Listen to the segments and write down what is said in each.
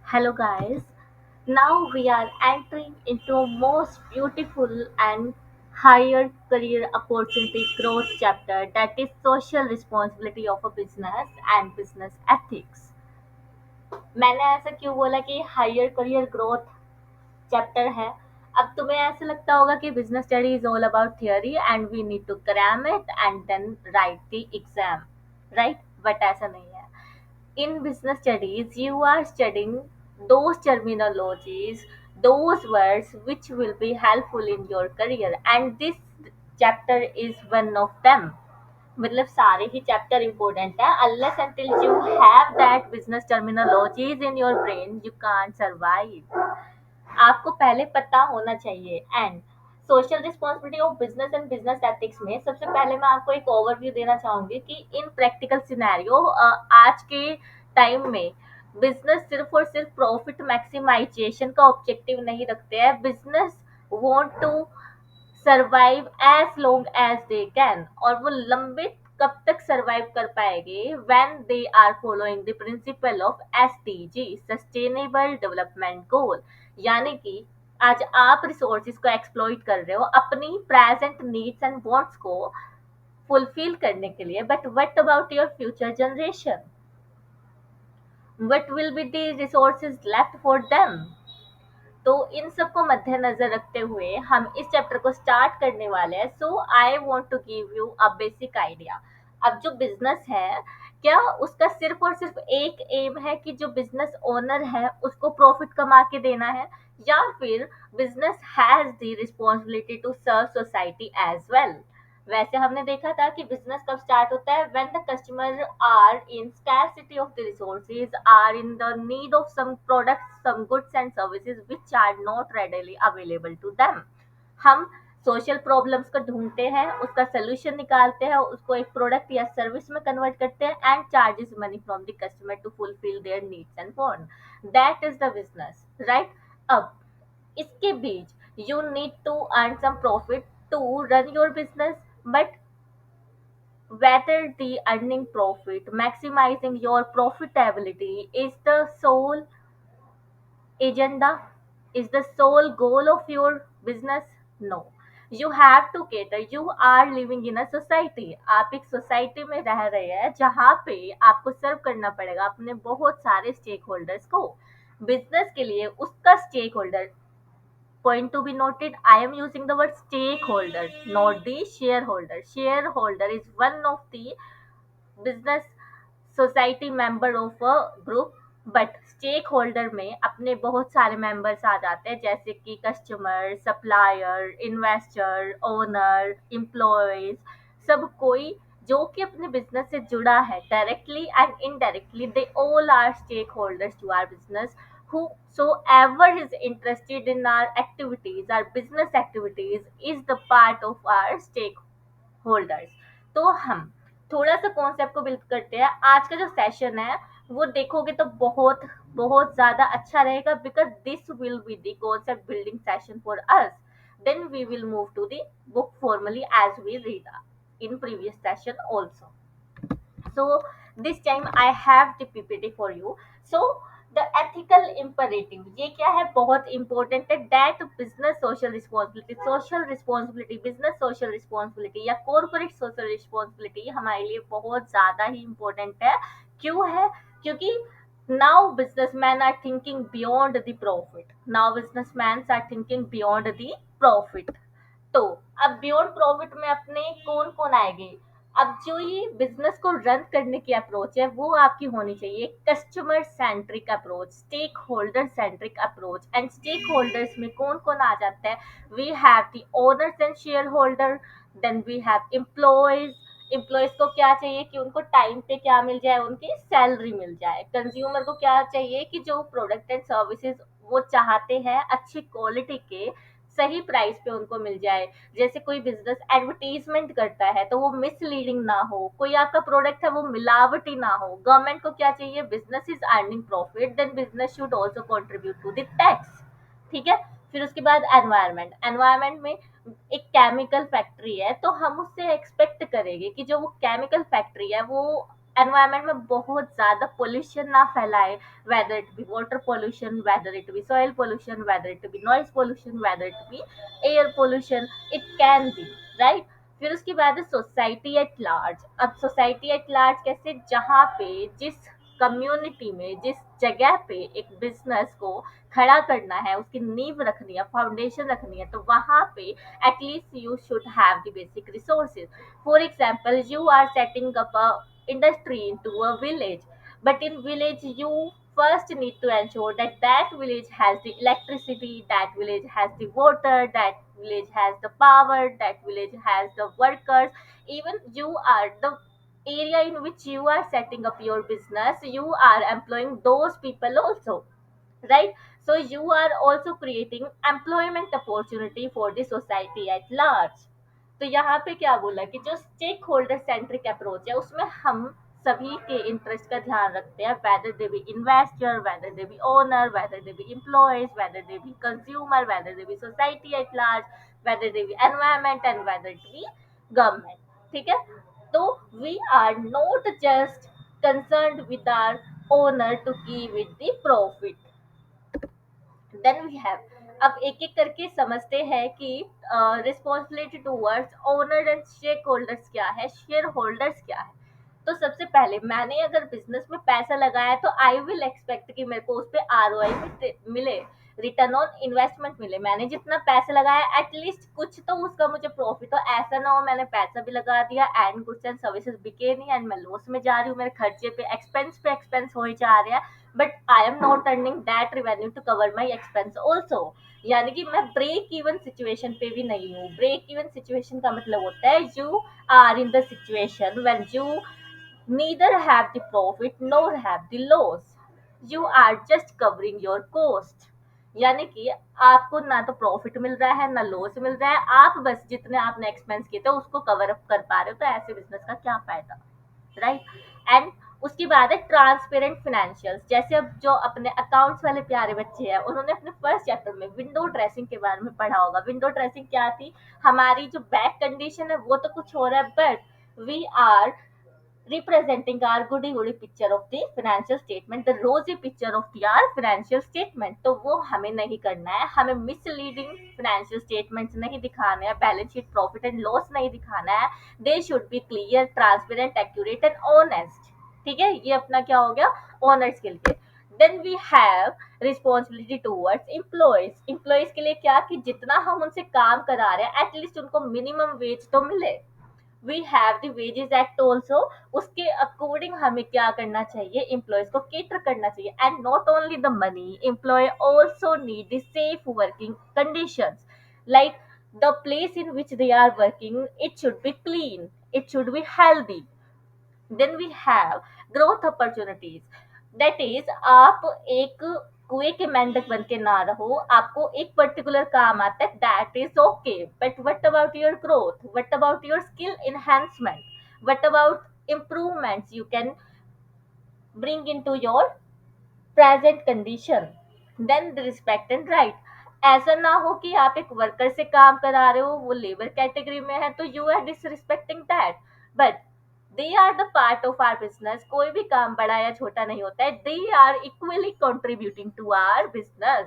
Hello guys. Now we are entering into most beautiful and higher career opportunity growth chapter, that is social responsibility of a business and business ethics. मैंने ऐसा क्यों बोला कि higher career growth chapter है? अब तुम्हें ऐसा लगता होगा कि business study is all about theory and we need to cram it and then write the exam, right? But ऐसा नहीं है. In business studies, you are studying those terminologies, those words which will be helpful in your career, and this chapter is one of them. मतलब सारे ही chapter important है. Unless until you have that business terminologies in your brain, you can't survive. आपको पहले पता होना चाहिए. And social responsibility of business and business ethics में सबसे पहले मैं आपको एक ओवरव्यू देना चाहूंगी कि इन प्रैक्टिकल सिनेरियो आज के टाइम में बिजनेस सिर्फ और सिर्फ प्रॉफिट मैक्सिमाइजेशन का ऑब्जेक्टिव नहीं रखते हैं. Business want to survive as long as they can, और वो लंबे कब तक सर्वाइव कर पाएंगे when they are following the principle of SDG, sustainable development goal. यानी कि आज आप रिसोर्सेज को एक्सप्लॉइट कर रहे हो अपनी प्रेजेंट नीड्स एंड वांट्स को फुलफिल करने के लिए, but what about your future generation? What will be the resources left for them? तो इन सबको मद्देनजर रखते हुए हम इस चैप्टर को स्टार्ट करने वाले हैं. So I want to give you a basic idea. अब जो बिजनेस है, क्या उसका सिर्फ और सिर्फ एक एम है कि जो बिजनेस ओनर है उसको प्रॉफिट कमा के देना है, या फिर business has the responsibility to serve society as well? वैसे हमने देखा था कि बिजनेस कब स्टार्ट होता है, when the customer are in scarcity of the resources, are in the need of some products, some goods and services which are not readily available to them. हम social problems को ढूंढते हैं, उसका solution निकालते हैं, उसको एक प्रोडक्ट या सर्विस में कन्वर्ट करते हैं and charges money from the customer to fulfil their needs and want. That is the business, right? अब इसके बीच you need to earn some profit to run your business, but whether the earning profit, maximizing your profitability is the sole agenda, is the sole goal of your business? No. You have to cater. You are living in a society. आप एक society में रह रहे हैं जहाँ पे आपको सर्व करना पड़ेगा अपने बहुत सारे स्टेक होल्डर्स को. बिजनेस के लिए उसका stakeholder, point to be noted, I am using the word stakeholder, not the shareholder. Shareholder is one of the business society member of a group, but stakeholder में अपने बहुत सारे members आ जाते हैं, जैसे कि customer, supplier, investor, owner, employees. सब कोई जो कि अपने बिजनेस से जुड़ा है directly and indirectly, they all are stakeholders to our business. Whosoever is interested in our activities, our business activities, is the part of our stakeholders. तो हम थोड़ा सा कॉन्सेप्ट को बिल्ड करते हैं. आज का जो सेशन है वो देखोगे तो बहुत बहुत ज्यादा अच्छा रहेगा, because this will be the concept building session for us. Then we will move to the book formally as we read in previous session also. So this time I have the ppt for you. So the ethical imperative, ये क्या है? बहुत important है. That business social responsibility, social responsibility, business social responsibility या corporate social responsibility हमारे लिए बहुत ज्यादा ही इंपॉर्टेंट है. क्यों है? क्योंकि now businessman are thinking beyond the profit. Now businessman are thinking beyond the profit. तो अब बियॉन्ड प्रॉफिट में अपने कौन कौन आएंगे? अब जो ये बिजनेस को रन करने की अप्रोच है वो आपकी होनी चाहिए customer centric approach, stakeholder centric approach. And stakeholders में कौन कौन आ जाता है? We have the owners and shareholder, then we have employees. Employees को क्या चाहिए कि उनको टाइम पे क्या मिल जाए? उनकी सैलरी मिल जाए. कंज्यूमर को क्या चाहिए कि जो प्रोडक्ट एंड सर्विसेज वो चाहते हैं अच्छी क्वालिटी के सही प्राइस पे उनको मिल जाए. जैसे कोई बिजनेस एडवर्टीजमेंट करता है तो वो मिसलीडिंग ना हो, कोई आपका प्रोडक्ट है वो मिलावटी ना हो. गवर्नमेंट को क्या चाहिए? Business is earning profit, then business should also contribute to the tax. ठीक है. फिर उसके बाद एनवायरमेंट. एनवायरमेंट में एक केमिकल फैक्ट्री है तो हम उससे एक्सपेक्ट करेंगे कि जो वो केमिकल फैक्ट्री है वो एनवायरनमेंट में बहुत ज्यादा पोल्यूशन ना फैलाए, whether it be water pollution, whether it be soil pollution, whether it be noise pollution, whether it be air pollution, it can be, right? फिर उसके बाद सोसाइटी एट लार्ज। अब सोसाइटी एट लार्ज कैसे, जहाँ पे जिस कम्युनिटी में जिस जगह पे एक बिजनेस को खड़ा करना है, उसकी नींव रखनी है, फाउंडेशन रखनी है, तो वहां पे at least you should have the basic resources. For example, you are setting up a industry into a village, but in village you first need to ensure that that village has the electricity, that village has the water, that village has the power, that village has the workers. Even you are the area in which you are setting up your business, you are employing those people also, right? So you are also creating employment opportunity for the society at large. तो यहाँ पे क्या बोला कि जो stake holder centric approach है, उसमें हम सभी के इंटरेस्ट का ध्यान रखते हैं, whether they be investor, whether they be owner, whether they be employees, whether they be consumer, whether they be society at large, whether they be environment and whether it be government. ठीक है, तो we are not just concerned with our owner to give it the profit। Then we have, अब एक एक करके समझते हैं कि responsibility towards owner and shareholders क्या है, शेयर होल्डर्स क्या है। तो सबसे पहले, मैंने अगर बिजनेस में पैसा लगाया तो आई विल एक्सपेक्ट कि मेरे को उस पर आरओआई मिले, रिटर्न ऑन इन्वेस्टमेंट मिले। मैंने जितना पैसा लगाया एटलीस्ट कुछ तो उसका मुझे प्रॉफिट हो। ऐसा ना हो मैंने पैसा भी लगा दिया एंड गुड्स एंड सर्विसेज बिके नहीं एंड मैं लॉस में जा रही हूँ, मेरे खर्चे पे एक्सपेंस हो ही जा रहा है, but I am not earning that revenue to cover my expense also. यानी कि मैं ब्रेक इवन सिचुएशन पे भी नहीं हूँ। ब्रेक इवन सिचुएशन का मतलब होता है you are in the situation when you neither have the profit nor have the loss, you are just covering your cost। यानी कि आपको ना तो प्रॉफिट मिल रहा है ना लॉस मिल रहा है, आप बस जितने आपने एक्सपेंस किए थे उसको कवर अप कर पा रहे हो, तो ऐसे बिजनेस का क्या फायदा, राइट? एंड उसकी बात है ट्रांसपेरेंट फिनेंशियल्स। जैसे अब जो अपने अकाउंट्स वाले प्यारे बच्चे हैं, उन्होंने अपने फर्स्ट चैप्टर में विंडो ड्रेसिंग के बारे में पढ़ा होगा। विंडो ड्रेसिंग क्या थी, हमारी जो बैक कंडीशन है वो तो कुछ हो रहा है, but we are representing our goody goody picture of the financial statement, the rosy picture of your financial statement। तो वो हमें नहीं करना है, हमें मिसलीडिंग फाइनेंशियल स्टेटमेंट्स नहीं दिखाने हैं, balance sheet profit and loss नहीं दिखाना है। They should be clear, transparent, accurate and honest. ठीक है, ये अपना क्या हो गया, ऑनर्स के लिए। Then we have responsibility towards employees. Employees के लिए क्या, कि जितना हम उनसे काम करा रहे हैं एटलीस्ट उनको मिनिमम वेज तो मिले। We have the wages act also, उसके अकॉर्डिंग हमें क्या करना चाहिए, एम्प्लॉयज को केटर करना चाहिए। And not only the money, employee also need the safe working conditions, like the place in which they are working, it should be clean, it should be healthy। Then we have growth opportunities, that is आप एक कुएं के मेंढक बन के ना रहो, आपको एक पर्टिकुलर काम आता है, that is okay, but what about your growth, what about your skill enhancement, what about improvements you can bring into your present condition। Then the respect and right, ऐसा ना हो कि आप एक वर्कर से काम करा रहे हो, वो लेबर कैटेगरी में है, तो you are disrespecting that, but they are the part of our business. कोई भी काम बड़ा या छोटा नहीं होता है, they are equally contributing to our business.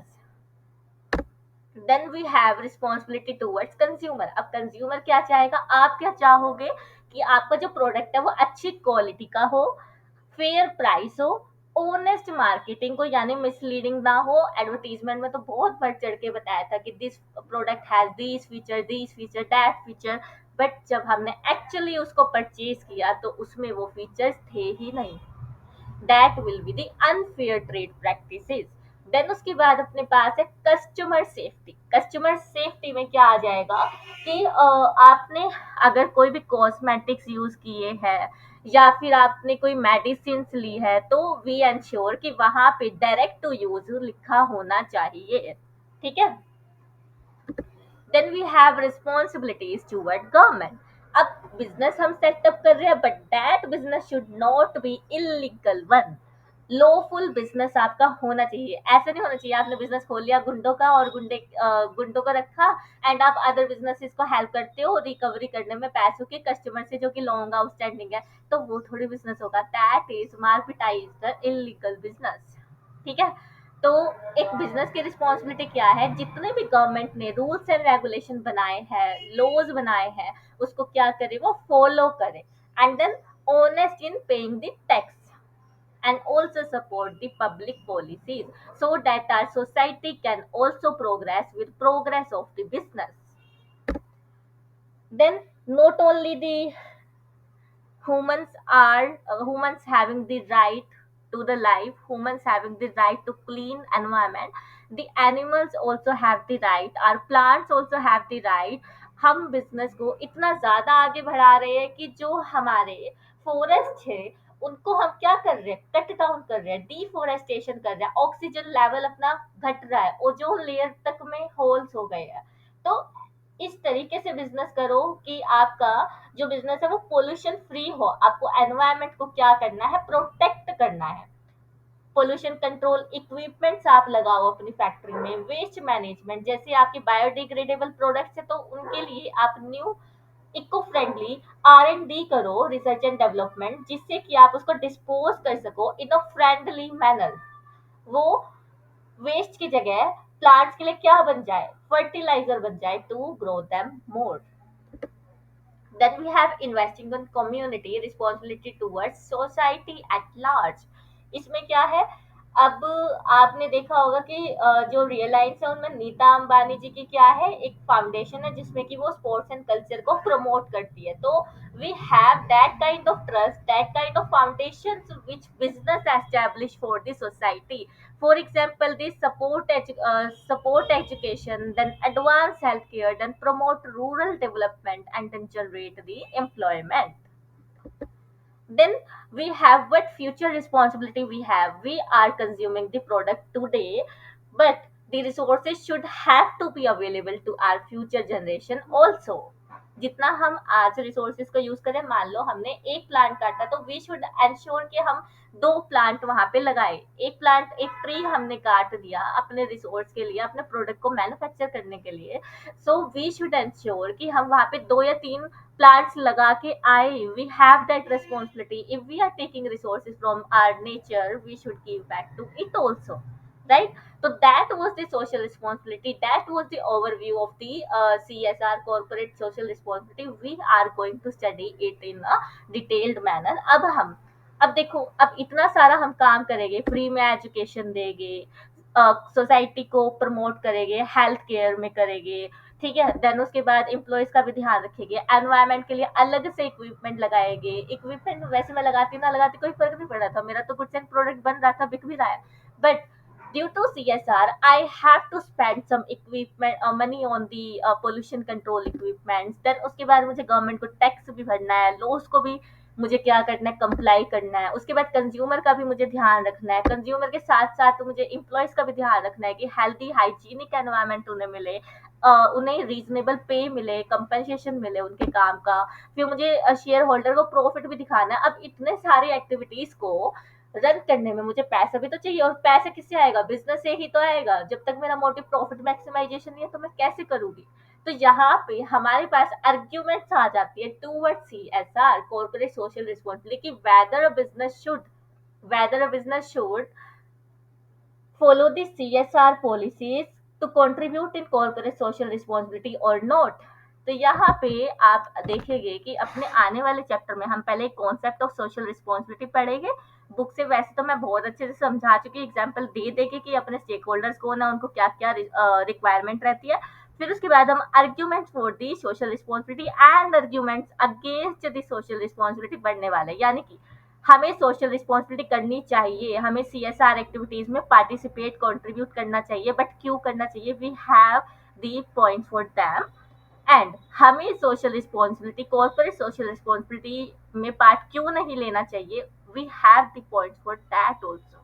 Then we have responsibility towards consumer. अब कंज्यूमर क्या चाहेगा, आप क्या चाहोगे कि आपका जो प्रोडक्ट है वो अच्छी क्वालिटी का हो, फेयर प्राइस हो, ऑनेस्ट मार्केटिंग को, यानी मिसलीडिंग ना हो। एडवर्टीजमेंट में तो बहुत बढ़ चढ़ के बताया था कि this product has this feature that feature, but जब हमने एक्चुअली उसको परचेज किया तो उसमें वो फीचर्स थे ही नहीं। That will be the unfair trade practices. Then उसके बाद अपने पास है कस्टमर सेफ्टी। कस्टमर सेफ्टी में क्या आ जाएगा कि आपने अगर कोई भी कॉस्मेटिक्स यूज किए हैं या फिर आपने कोई मेडिसिन ली है, तो वी एंश्योर कि वहां पे डायरेक्ट टू यूज लिखा होना चाहिए। ठीक है, then we have responsibilities toward government. अब बिजनेस हम सेटअप कर रहे हैं, but that business should not be illegal one. Lawful business आपका होना चाहिए। ऐसा नहीं होना चाहिए आपने बिजनेस खोल लिया गुंडों का और गुंडों को रखा एंड आप अदर बिजनेसेस को हेल्प करते हो रिकवरी करने में पैसों के कस्टमर से जो कि लॉन्ग आउटस्टैंडिंग है, तो वो थोड़ी बिजनेस होगा। That is marketize the illegal business. ठीक है। तो एक बिजनेस की रिस्पॉन्सिबिलिटी क्या है, जितने भी गवर्नमेंट ने रूल्स एंड रेगुलेशन बनाए हैं, लॉज बनाए हैं, उसको क्या करे, वो फॉलो करे and then honest in paying the tax and also support the public policies so that our society can also progress with progress of the business. Then not only the humans having the right to the life, humans having the right to clean environment, the animals also have the right, our plants also have the right। हम business को इतना ज्यादा आगे बढ़ा रहे हैं कि जो हमारे फॉरेस्ट है उनको हम क्या कर रहे हैं, कट डाउन कर रहे हैं, डिफोरेस्टेशन कर रहे हैं, ऑक्सीजन लेवल अपना घट रहा है, ओजोन लेयर तक में होल्स हो गए हैं। तो इस तरीके से बिजनेस करो कि आपका जो बिजनेस है वो पोल्यूशन फ्री हो। आपको एनवायरनमेंट को क्या करना है, प्रोटेक्ट करना है। पोल्यूशन कंट्रोल इक्विपमेंट्स आप लगाओ अपनी फैक्ट्री में। वेस्ट मैनेजमेंट, जैसे आपकी बायोडिग्रेडेबल प्रोडक्ट्स है तो उनके लिए आप न्यू इको फ्रेंडली R&D करो, रिसर्च एंड डेवलपमेंट, जिससे कि आप उसको डिस्पोज कर सको इन अ फ्रेंडली मैनर। वो वेस्ट की जगह प्लांट्स के लिए क्या बन जाए, फर्टिलाइजर बन जाए to grow them more. Then we have investing on community responsibility towards society at large। इसमें क्या है, अब आपने देखा होगा कि जो रियलायंस है उनमें नीता अंबानी जी की क्या है, एक फाउंडेशन है जिसमें कि वो स्पोर्ट्स एंड कल्चर को प्रमोट करती है। तो we have that kind of trust, that kind of foundations which business establish for the society। For example, they support education, then advance healthcare, then promote rural development, and then generate the employment। Then we have what future responsibility we have. We are consuming the product today, but the resources should have to be available to our future generation also। जितना हम आज resources को use करें, मान लो हमने एक plant काटा तो वी शुड एंश्योर कि हम दो प्लांट वहां पे लगाए। एक प्लांट, एक ट्री हमने काट दिया अपने रिसोर्स के लिए, अपने प्रोडक्ट को मैन्युफैक्चर करने के लिए, सो वी शुड एंश्योर कि हम वहां पे दो या तीन plants लगा के आए। We have that responsibility। If we are taking resources from our nature, we should give back to it also, right? So that was the social responsibility, that was the overview of the CSR, corporate social responsibility। We are going to study it in a detailed manner। अब देखो, अब इतना सारा हम काम करेंगे, free में education देंगे, सोसाइटी को प्रमोट करेंगे, हेल्थ केयर में करेंगे, ठीक है, देन उसके बाद एम्प्लॉयज का भी ध्यान रखेंगे, एनवायरनमेंट के लिए अलग से इक्विपमेंट लगाएंगे। इक्विपमेंट वैसे मैं लगाती ना लगाती कोई फर्क नहीं पड़ रहा था, मेरा तो गुड्स एंड प्रोडक्ट बन रहा था, बिक भी रहा है। But due to CSR I have to spend some equipment money on the pollution control equipments। Then उसके बाद मुझे गवर्नमेंट को टैक्स भी भरना है, लॉस को भी मुझे क्या करना है, कंप्लाई करना है। उसके बाद कंज्यूमर का भी मुझे ध्यान रखना है, कंज्यूमर के साथ साथ मुझे एम्प्लॉयज का भी ध्यान रखना है कि हेल्दी हाइजीनिक एनवायरनमेंट उन्हें मिले, उन्हें रीजनेबल पे मिले, कंपनसेशन मिले उनके काम का। फिर मुझे शेयर होल्डर को प्रॉफिट भी दिखाना है। अब इतने सारे एक्टिविटीज को रन करने में मुझे पैसा भी तो चाहिए, और पैसा किससे आएगा, बिजनेस से ही तो आएगा। जब तक मेरा मोटिव प्रॉफिट मैक्सिमाइजेशन नहीं है तो मैं कैसे करूंगी। तो यहाँ पे हमारे पास आर्ग्यूमेंट्स आ जाती है toward CSR, corporate social responsibility, कि whether a business should follow the CSR policies to contribute in corporate social responsibility or not। तो यहाँ पे आप देखेंगे कि अपने आने वाले चैप्टर में हम पहले कॉन्सेप्ट ऑफ सोशल रिस्पॉन्सिबिलिटी पढ़ेंगे। बुक से वैसे तो मैं बहुत अच्छे से समझा चुकी, एग्जाम्पल दे दे के कि अपने स्टेक होल्डर्स कौन है, उनको क्या क्या रिक्वायरमेंट रहती है। फिर उसके बाद हम arguments for the social responsibility and arguments against the social responsibility पढ़ने वाले, यानी कि हमें सोशल रिस्पॉन्सिबिलिटी करनी चाहिए, हमें CSR एक्टिविटीज में पार्टिसिपेट कंट्रीब्यूट करना चाहिए, बट क्यों करना चाहिए, we have the point for them. And हमें social responsibility, corporate social responsibility में पार्ट क्यों नहीं लेना चाहिए, we have the points for that also.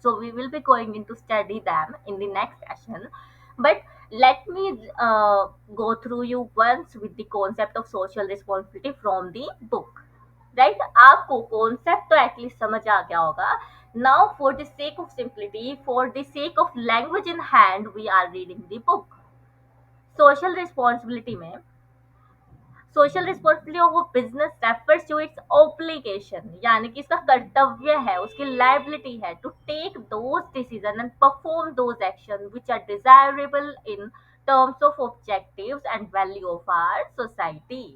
So we will be going into study them in the next session, but let me go through you once with the concept of social responsibility from the book। Right, आपको concept तो at least समझ आ गया होगा Now, for the sake of simplicity, for the sake of language in hand, we are reading the book. Social responsibility में social responsibility of a business refers to its obligation, यानी कि इसका कर्तव्य है, उसकी लाइबिलिटी है to take those decision and perform those action which are desirable in terms of objectives and value of our society.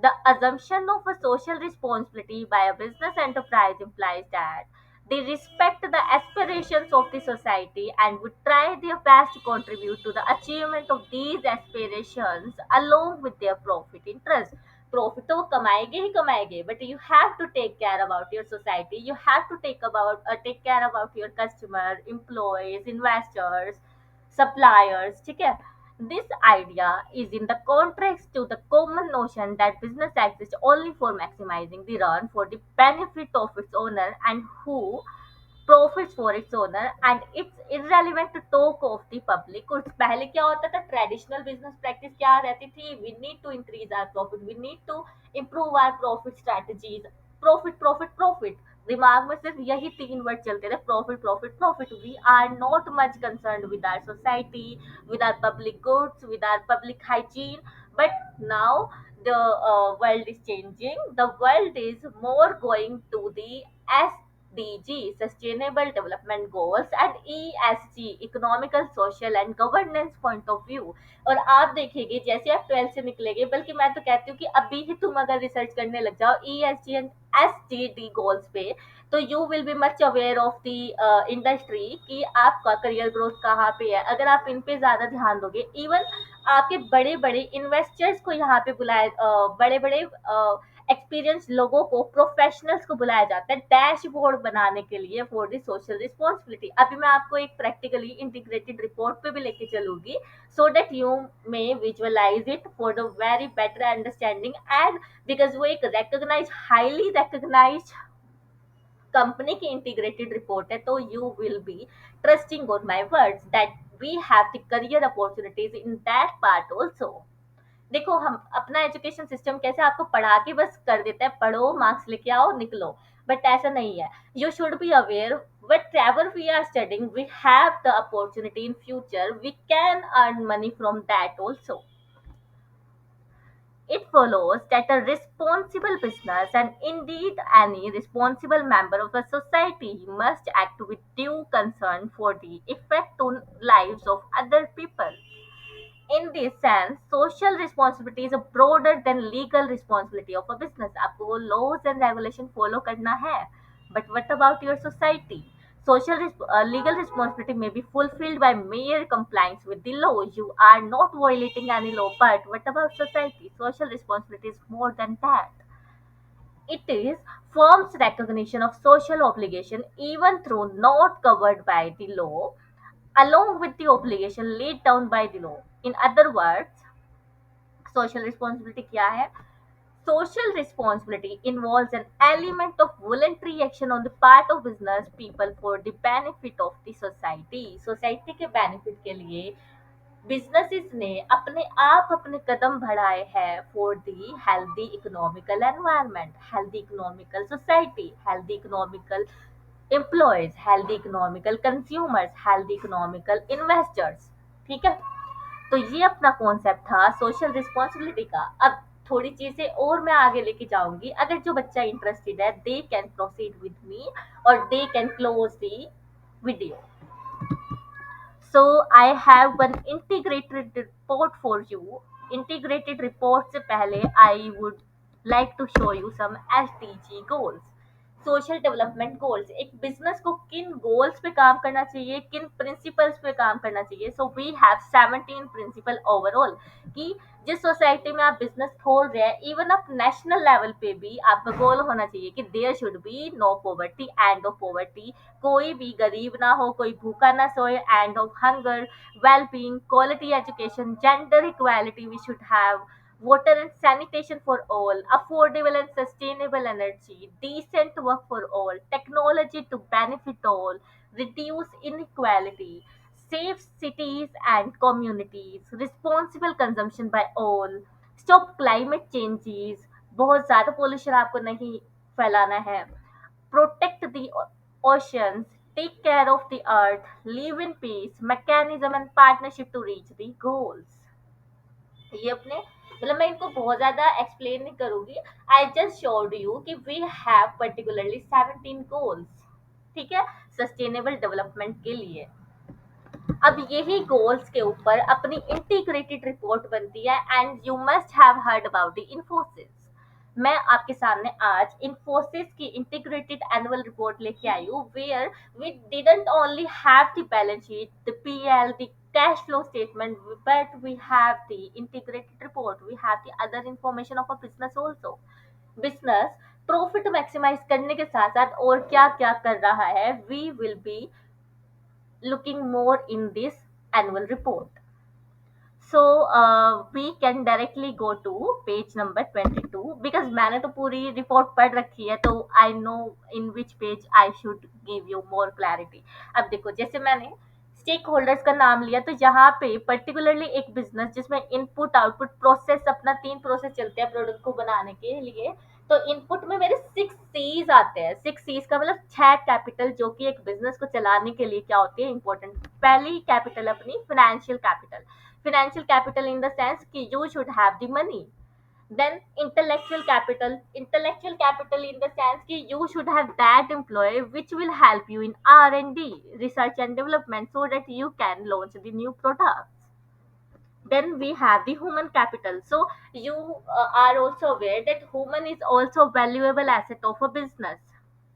The assumption of a social responsibility by a business enterprise implies that they respect the aspirations of the society and would try their best to contribute to the achievement of these aspirations along with their profit interest. Profit तो वो कमाएंगे ही कमाएंगे, but you have to take care about your society, you have to take care about your customer, employees, investors, suppliers, ठीक है. This idea is in the contrast to the common notion that business exists only for maximizing the run for the benefit of its owner and who profits for its owner, and it's irrelevant to talk of the public goods. पहले क्या होता था, traditional business practice क्या रहती थी, we need to increase our profit, we need to improve our profit strategies, profit profit profit, दिमाग में सिर्फ यही तीन वर्ड चलते थे, profit profit profit. We are not much concern with our society, with our public goods, with our public hygiene. But now the world is changing. The world is more going to the SDG, Sustainable Development Goals, and ESG, Economical, Social and Governance point of view. और आप देखेंगे जैसे आप 12th से निकलेंगे, बल्कि मैं तो कहती हूँ कि अभी ही तुम अगर रिसर्च करने लग जाओ ESG एंड SDG गोल्स पे, तो you will be much aware of the industry कि आपका करियर ग्रोथ कहाँ पे है. अगर आप इन पे ज्यादा ध्यान दोगे, इवन आपके बड़े बड़े इन्वेस्टर्स को यहाँ पे बुलाया, बड़े बड़े एक्सपीरियंस लोगों को, प्रोफेशनल्स को बुलाया जाता है डैशबोर्ड बनाने के लिए फॉर द सोशल रिस्पॉन्सिबिलिटी. अभी मैं आपको एक प्रैक्टिकली इंटीग्रेटेड रिपोर्ट पे भी लेके चलूंगी, so that you may visualize it for the very better understanding. And because वो एक recognized, highly recognized कंपनी की इंटीग्रेटेड रिपोर्ट है, तो you will be trusting on my words that we have the career opportunities in that part also. देखो हम अपना education system कैसे आपको पढ़ा के बस कर देता है, पढ़ो मार्क्स लेके आओ निकलो, बट ऐसा नहीं है. You should be aware whatever we are studying, we have the opportunity in future, we can earn money from that also. It follows that a responsible business, and indeed any responsible member of a society, must act with due concern for the effect on lives of other people. In this sense, social responsibility is broader than legal responsibility of a business. आपको वो laws and regulation follow करना है. But what about your society? Legal responsibility may be fulfilled by mere compliance with the law. You are not violating any law. But what about society? Social responsibility is more than that. It is firm's recognition of social obligation, even though not covered by the law, along with the obligation laid down by the law. In other words, social responsibility क्या है? Social responsibility involves an element of voluntary action on the part of business people for the benefit of the society. Society के benefit के लिए businesses ने अपने आप अपने कदम बढ़ाए हैं for the healthy economical environment, healthy economical society, healthy economical employees, healthy economical consumers, healthy economical investors. ठीक है, तो ये अपना कॉन्सेप्ट था सोशल रिस्पॉन्सिबिलिटी का. अब थोड़ी चीजें और मैं आगे लेके जाऊंगी, अगर जो बच्चा इंटरेस्टेड है they can proceed with me और they can close the video. So I have one integrated report for you. Integrated report से पहले I would like to show you some SDG goals, social development goals. एक business को किन goals पे काम करना चाहिए, किन प्रिंसिपल्स पे काम करना चाहिए. So we have 17 principle overall, कि जिस सोसाइटी में आप बिजनेस खोल रहे हैं, इवन आप नेशनल लेवल पे भी आपका गोल होना चाहिए कि there should be no poverty, end of poverty, कोई भी गरीब ना हो, कोई भूखा ना सोए, end of hunger, well being, quality education, gender equality we should have, water and sanitation for all, affordable and sustainable energy, decent work for all, technology to benefit all, reduce inequality, safe cities and communities, responsible consumption by all, stop climate changes, बहुत ज़्यादा pollution आपको नहीं फैलाना है, protect the oceans, take care of the earth, live in peace, mechanism and partnership to reach the goals. ये अपने मतलब मैं इनको बहुत ज्यादा एक्सप्लेन नहीं करूंगी. आई जस्ट शोड यू कि वी हैव पर्टिकुलरली 17 गोल्स. ठीक है, सस्टेनेबल डेवलपमेंट के लिए. अब यही गोल्स के ऊपर अपनी इंटीग्रेटेड रिपोर्ट बनती है and you must have heard about the Infosys. मैं आपके सामने आज इन्फोसिस की इंटीग्रेटेड एनुअल रिपोर्ट लेके आई हूँ where we didn't only have the balance sheet, the PL, the cash flow statement, but we have the integrated report, we have the other information of a business also. Business profit maximise करने के साथ साथ और क्या क्या कर रहा है, we will be looking more in this annual report. So we can directly go to page number 22 because मैंने तो पूरी रिपोर्ट पढ़ रखी है तो I know in which page I should give you more clarity. अब देखो, जैसे मैंने स्टेक होल्डर्स का नाम लिया तो यहाँ पे पर्टिकुलरली एक बिजनेस जिसमें इनपुट आउटपुट प्रोसेस, अपना 3 प्रोसेस चलते हैं प्रोडक्ट को बनाने के लिए. तो इनपुट में मेरे 6 C's आते हैं. 6 C's का मतलब 6 कैपिटल जो कि एक बिजनेस को चलाने के लिए क्या होती है इंपॉर्टेंट. पहली कैपिटल अपनी financial capital. financial capital in the sense कि you should have the money. Then intellectual capital in the sense कि you should have that employee which will help you in R&D, research and development, so that you can launch the new products. Then we have the human capital. So you are also aware that human is also valuable asset of a business.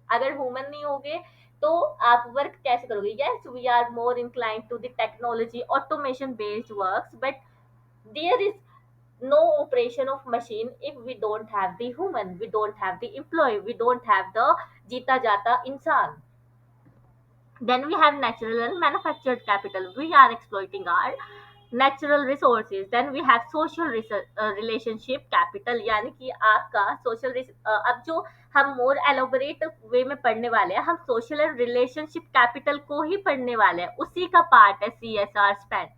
अगर human नहीं होगे तो आप work कैसे करोगे. Yes, we are more inclined to the technology automation based works, but there is no operation of machine if we don't have the human, we don't have the employee, we don't have the जीता जाता इंसान. Then we have natural and manufactured capital. We are exploiting our natural resources. Then we have social relationship capital, यानी कि आपका social अब जो हम मोर elaborate वे में पढ़ने वाले हैं, हम सोशल एंड रिलेशनशिप कैपिटल को ही पढ़ने वाले हैं. उसी का पार्ट है CSR स्पेंड,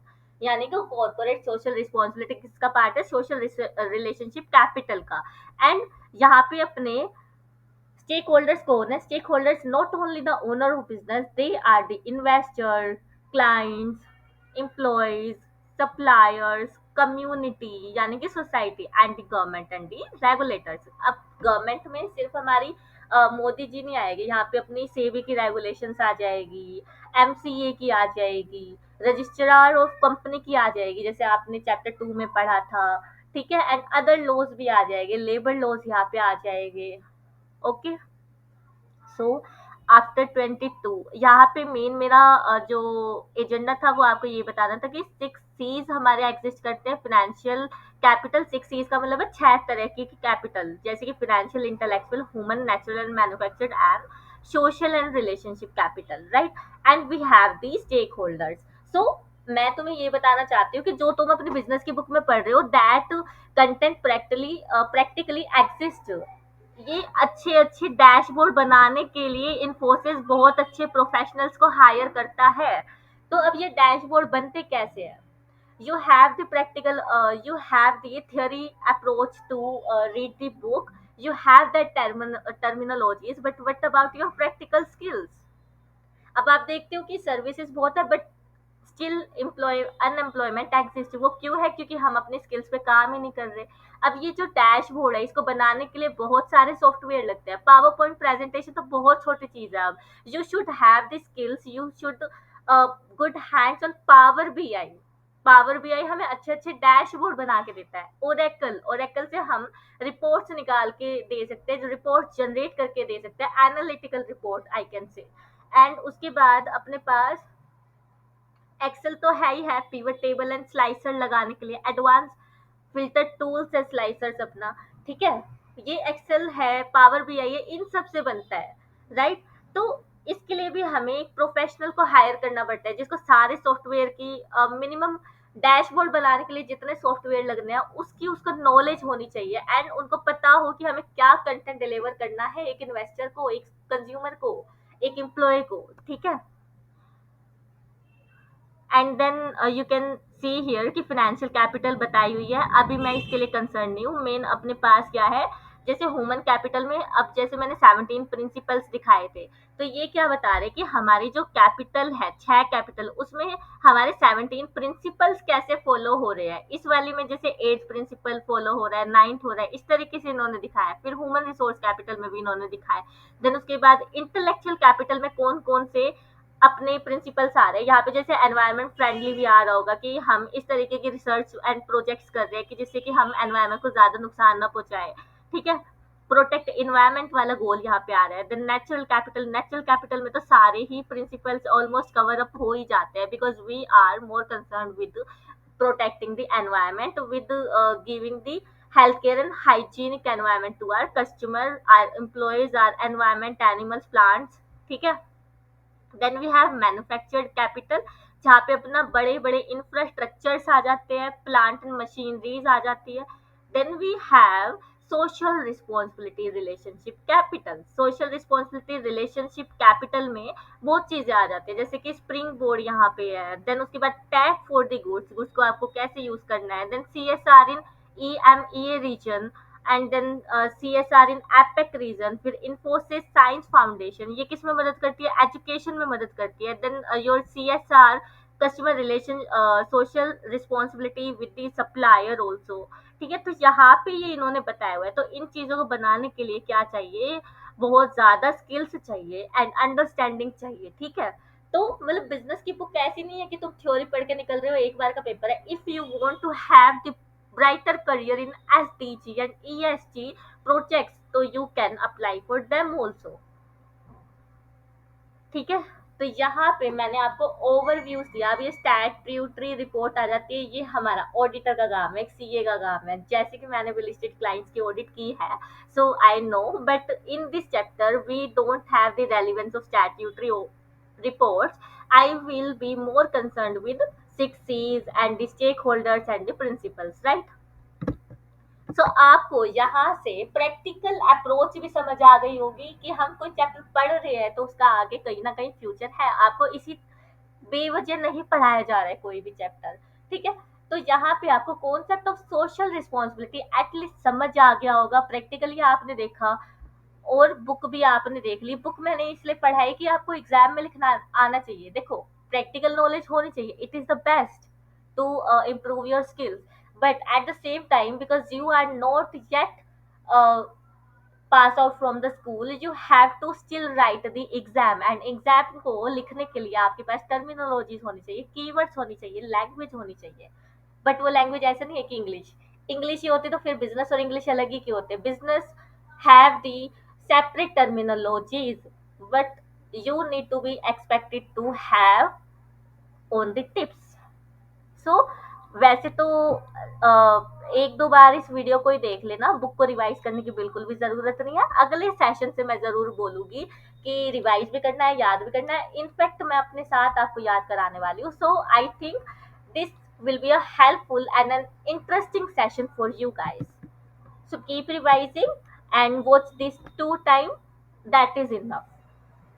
यानी कि कॉर्पोरेट सोशल रिस्पॉन्सिबिलिटी किसका पार्ट है, सोशल रिलेशनशिप कैपिटल का. एंड यहाँ पे अपने stakeholders कौन है. Stakeholders not only the owner of business, they are the investor, clients, employees, suppliers, community यानी कि society and the government and the regulators. अब गवर्नमेंट में सिर्फ हमारी मोदी जी नहीं आएगी, यहाँ पे अपनी सेबी की रेगुलेशंस आ जाएगी, एमसीए की आ जाएगी, रजिस्ट्रार ऑफ कंपनी की आ जाएगी जैसे आपने चैप्टर 2 में पढ़ा था. ठीक है, एंड अदर लॉज भी आ जाएंगे, लेबर लॉज यहाँ पे आ जाएंगे. ओके, सो आफ्टर 22 यहाँ पे मेन मेरा जो एजेंडा था वो आपको ये बताना था कि 6 C's हमारे एग्जिस्ट करते हैं. फाइनेंशियल कैपिटल 6 C's का मतलब है 6 तरह की कैपिटल, जैसे कि financial, intellectual, human, natural and manufactured and social and relationship capital. Right, and we have the stakeholders. So मैं तुम्हें ये बताना चाहती हूँ कि जो तुम अपनी बिजनेस की बुक में पढ़ रहे हो दैट कंटेंट प्रैक्टिकली एग्जिस्ट. ये अच्छे अच्छे डैशबोर्ड बनाने के लिए इन्फोसिस बहुत अच्छे प्रोफेशनल्स को हायर करता है. तो अब ये डैशबोर्ड बनते कैसे हैं. You have the practical, you have the theory approach to read the book, you have the terminologies, but what about your practical skills. अब आप देखते हो कि सर्विसेज बहुत है but still employ unemployment exist. वो क्यों है, क्योंकि हम अपने स्किल्स पे काम ही नहीं कर रहे. अब ये जो डैशबोर्ड है इसको बनाने के लिए बहुत सारे सॉफ्टवेयर लगते हैं. पावर पॉइंट प्रेजेंटेशन तो बहुत छोटी चीज है. अब you should have the skills, you should good hands on power BI. Power BI हमें अच्छे अच्छे डैशबोर्ड बना के देता है. ओरेकल, ओरेकल से हम रिपोर्ट्स निकाल के दे सकते हैं, जो रिपोर्ट जनरेट करके दे सकते हैं, analytical report I can say. And उसके बाद अपने पास एक्सेल तो है ही है, पिवट टेबल एंड स्लाइसर लगाने के लिए, एडवांस फिल्टर टूल्स है स्लाइसर्स अपना. ठीक है, ये एक्सेल है, पावर भी है, ये इन सब से बनता है. राइट, तो इसके लिए भी हमें एक प्रोफेशनल को हायर करना पड़ता है जिसको सारे सॉफ्टवेयर की मिनिमम डैशबोर्ड बनाने के लिए जितने सॉफ्टवेयर लगने हैं उसकी उसको नॉलेज होनी चाहिए एंड उनको पता हो कि हमें क्या कंटेंट डिलीवर करना है एक इन्वेस्टर को, एक कंज्यूमर को, एक एम्प्लॉय को. ठीक है, and then you can see here कि फाइनेंशियल कैपिटल बताई हुई है. अभी मैं इसके लिए कंसर्न नहीं हूँ. मेन अपने पास क्या है, जैसे ह्यूमन कैपिटल में अब जैसे मैंने 17 प्रिंसिपल्स दिखाए थे, तो ये क्या बता रहे कि हमारी जो कैपिटल है, 6 कैपिटल, उसमें हमारे 17 प्रिंसिपल्स कैसे फॉलो हो रहे हैं। इस वाली में जैसे 8th प्रिंसिपल फॉलो हो रहा है, 9th हो रहा है, इस तरीके से इन्होंने दिखाया। फिर ह्यूमन रिसोर्स कैपिटल में भी इन्होंने दिखाया। देन उसके बाद इंटेलेक्चुअल कैपिटल में कौन कौन से अपने प्रिंसिपल्स आ रहे हैं। यहाँ पे जैसे एनवायरमेंट फ्रेंडली भी आ रहा होगा कि हम इस तरीके की रिसर्च एंड प्रोजेक्ट्स कर रहे हैं कि जिससे कि हम एनवायरमेंट को ज्यादा नुकसान ना पहुंचाए। ठीक है, प्रोटेक्ट इन्वायरमेंट वाला गोल यहाँ पे आ रहा है। देन नेचुरल कैपिटल में तो सारे ही प्रिंसिपल्स ऑलमोस्ट कवर अप हो ही जाते हैं, because we are more concern with protecting the environment with giving the healthcare and hygienic environment to our customer, our employees, our environment, animals, plants। ठीक है, then we have manufactured capital, जहाँ पे अपना बड़े बड़े इंफ्रास्ट्रक्चर्स आ जाते हैं, plant and machineries आ जाती है। Then we have social responsibility relationship capital. Social responsibility relationship capital में बहुत चीजें आ जाती है, जैसे कि स्प्रिंग बोर्ड यहाँ पे है। देन उसके बाद tag for the goods, goods को आपको कैसे यूज करना है। Then CSR in EMEA region, and then CSR in APAC region. फिर इन्फोसिस साइंस फाउंडेशन, ये किस में मदद करती है, एजुकेशन में मदद करती है। Then your CSR customer relation, social responsibility with the supplier also. ठीक है, तो यहाँ पे ये इन्होंने बताया हुआ है। तो इन चीजों को बनाने के लिए क्या चाहिए, बहुत ज्यादा स्किल्स चाहिए एंड अंडरस्टैंडिंग चाहिए। ठीक है, तो मतलब बिजनेस की बुक ऐसी नहीं है कि तुम थ्योरी पढ़ के निकल रहे हो, एक बार का पेपर है। If you want to have the brighter career in SDG and ESG projects, so you can apply for them also। ठीक है, तो यहाँ पे मैंने आपको ओवरव्यूज दिया। अब ये स्टैट्यूटरी रिपोर्ट आ जाती है, ये हमारा ऑडिटर का काम है, सीए का काम है। जैसे कि मैंने भी लिस्टेड क्लाइंट्स की ऑडिट की है, so I know, but in this chapter we don't have the relevance of statutory reports। I will be more concerned with 6Cs and the stakeholders and the principals, right? सो आपको यहाँ से practical approach भी समझ आ गई होगी कि हम कोई चैप्टर पढ़ रहे हैं तो उसका आगे कहीं ना कहीं फ्यूचर है। आपको इसी बेवजह नहीं पढ़ाया जा रहा है कोई भी चैप्टर। ठीक है, तो यहाँ पे आपको concept of social responsibility at least समझ आ गया होगा, प्रैक्टिकली आपने देखा और बुक भी आपने देख ली। बुक मैंने इसलिए पढ़ाई कि आपको एग्जाम में लिखना आना चाहिए। देखो, प्रैक्टिकल नॉलेज होनी चाहिए, it is the best to improve your skills, but at the same time, because you are not yet uh, pass out from the school, you have to still write the exam। and exam को लिखने के लिए आपके पास terminologies होनी चाहिए, keywords होनी चाहिए, language होनी चाहिए। बट वो लैंग्वेज ऐसा नहीं है कि इंग्लिश इंग्लिश ही होती, तो फिर बिजनेस और इंग्लिश अलग ही क्यों होते। Business have the separate terminologies, but you need to be expected to have on the tips। सो वैसे तो एक दो बार इस वीडियो को ही देख लेना, बुक को रिवाइज करने की बिल्कुल भी जरूरत नहीं है। अगले सेशन से मैं जरूर बोलूंगी कि रिवाइज भी करना है, याद भी करना है। इनफैक्ट मैं अपने साथ आपको याद कराने वाली हूँ। So I think this will be a helpful and an interesting session for you guys। So keep revising and watch this 2 time, that is enough।